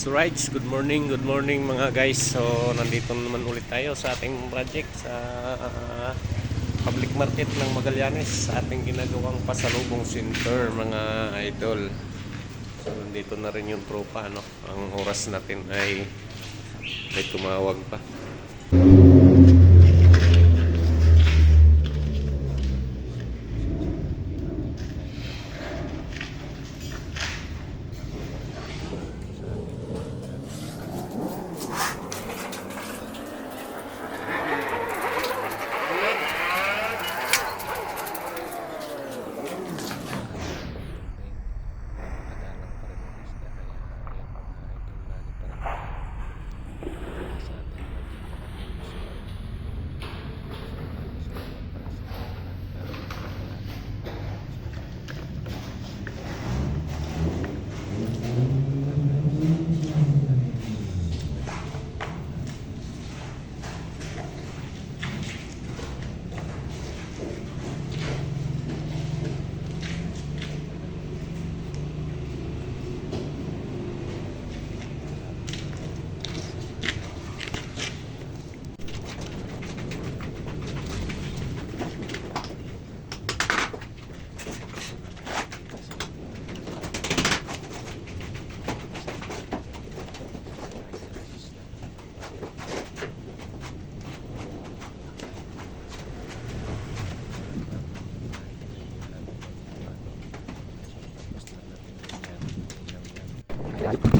Alright, good morning mga guys. So, nandito naman ulit tayo sa ating project sa public market ng Magallanes sa ating ginagawang pasalubong center mga idol. So, nandito na rin yung tropa, ano. Ang oras natin ay may tumawag pa.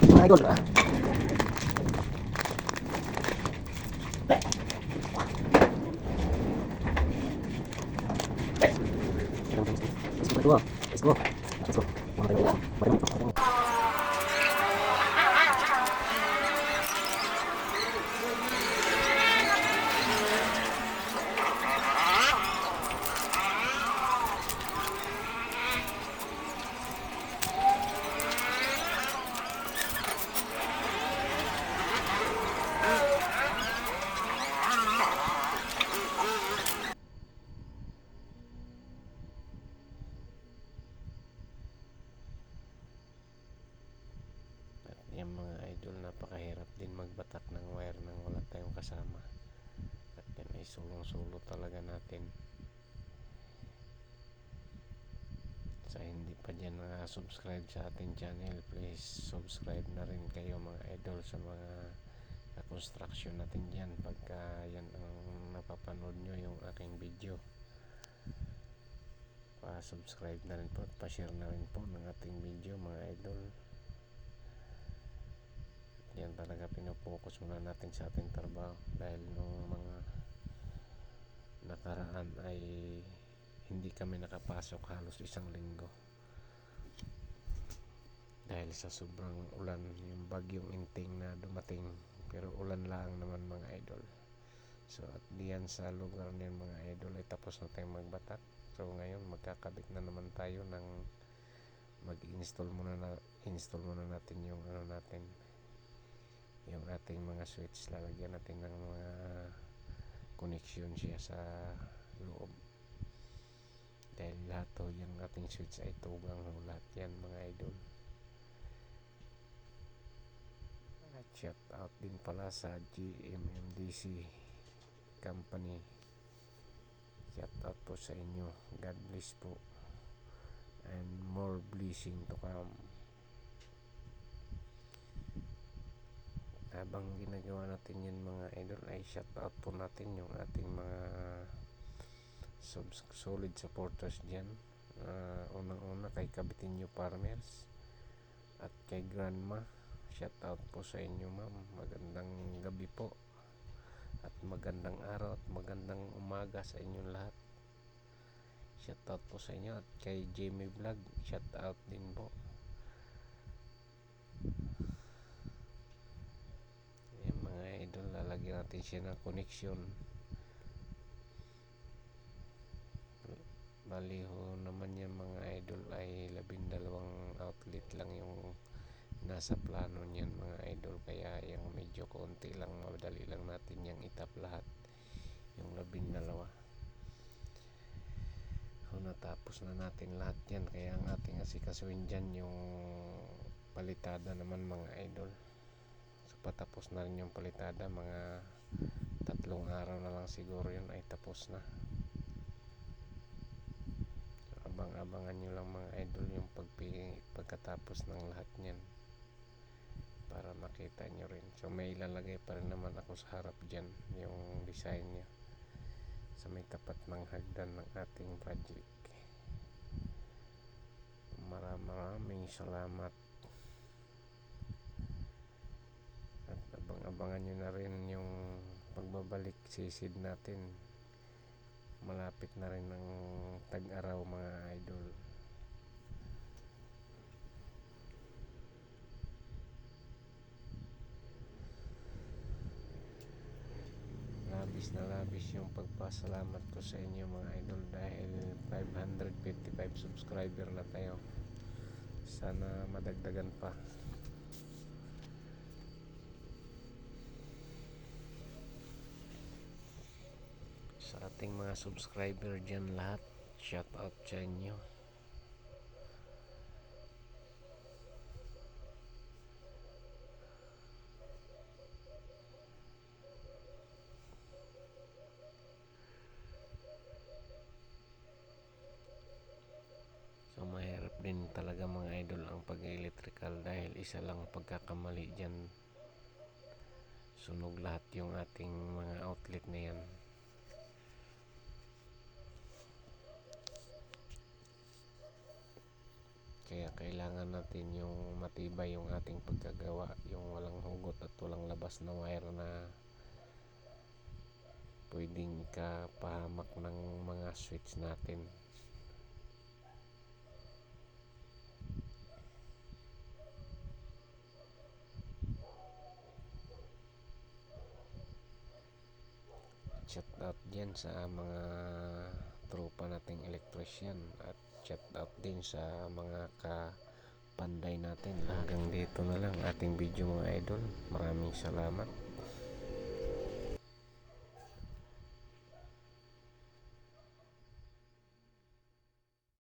Mga idol, let's go. Let's go. Let's go. Mga idol, Yung mga idol, napakahirap din magbatak ng wire nang wala tayong kasama. At yan ay sulong-sulo talaga natin. Sa hindi pa dyan subscribe sa ating channel, please subscribe na rin kayo mga idol sa mga construction natin dyan. Pagka yan ang napapanood nyo yung aking video, pa-subscribe na rin po at pa-share na rin po ng ating video mga idol. Yan talaga pinupokus muna natin sa ating trabaho dahil nung mga nakaraan ay hindi kami nakapasok halos isang linggo dahil sa sobrang ulan, yung bagyong Inting na dumating, pero ulan lang naman mga idol. So at diyan sa lugar niyan mga idol ay tapos na tayong magbatak. So ngayon magkakabit na naman tayo ng install muna natin yung yung ating mga switch. Lalagyan natin ng mga connection siya sa loob dahil lahat to yung ating switch ay tugang lahat yan mga idol. At shout out din pala sa GMMDC company, shout out po sa inyo. God bless po and more blessing to come. Habang ginagawa natin yan mga idol ay shout out po natin yung ating mga solid supporters dyan. Unang-una kay Kabitinyo Farmers at kay Grandma, shout out po sa inyo ma'am. Magandang gabi po at magandang araw at magandang umaga sa inyong lahat. Shout out po sa inyo. At kay Jamie Vlog, shout out din po. Yung mga idol, lalagyan natin siya ng connection. Baliho naman yan mga idol ay 12 outlet lang yung nasa plano niyan mga idol, kaya yung medyo konti lang, madali lang natin yung itap lahat yung 12. So natapos na natin lahat yan, kaya ang ating asikasuin dyan yung palitada naman mga idol. patapos na rin yung palitada. Mga 3 araw na lang siguro yun ay tapos na. So, abangan nyo lang mga idol yung pagkatapos ng lahat nyan para makita nyo rin. So may ilalagay pa rin naman ako sa harap dyan yung design nya sa may tapat ng hagdan ng ating project. Maraming salamat at abangan nyo na rin yung pagbabalik sisid natin. Malapit na rin ng tag-araw mga idol. Labis yung pagpasalamat ko sa inyo mga idol dahil 555 subscriber na tayo. Sana madagdagan pa. Sa ating mga subscriber dyan lahat, shout out sa inyo. So mahirap din talaga mga idol ang pag-electrical dahil isa lang pagkakamali dyan, sunog lahat yung ating mga outlet na yan. Kaya kailangan natin yung matibay yung ating pagkagawa, yung walang hugot at walang labas na wire na pwedeng ikapahamak ng mga switch natin. Shout out dyan sa mga tropa nating electrician at shout out din sa mga kapanday natin. Hanggang dito na lang ating video mga idol. Maraming salamat.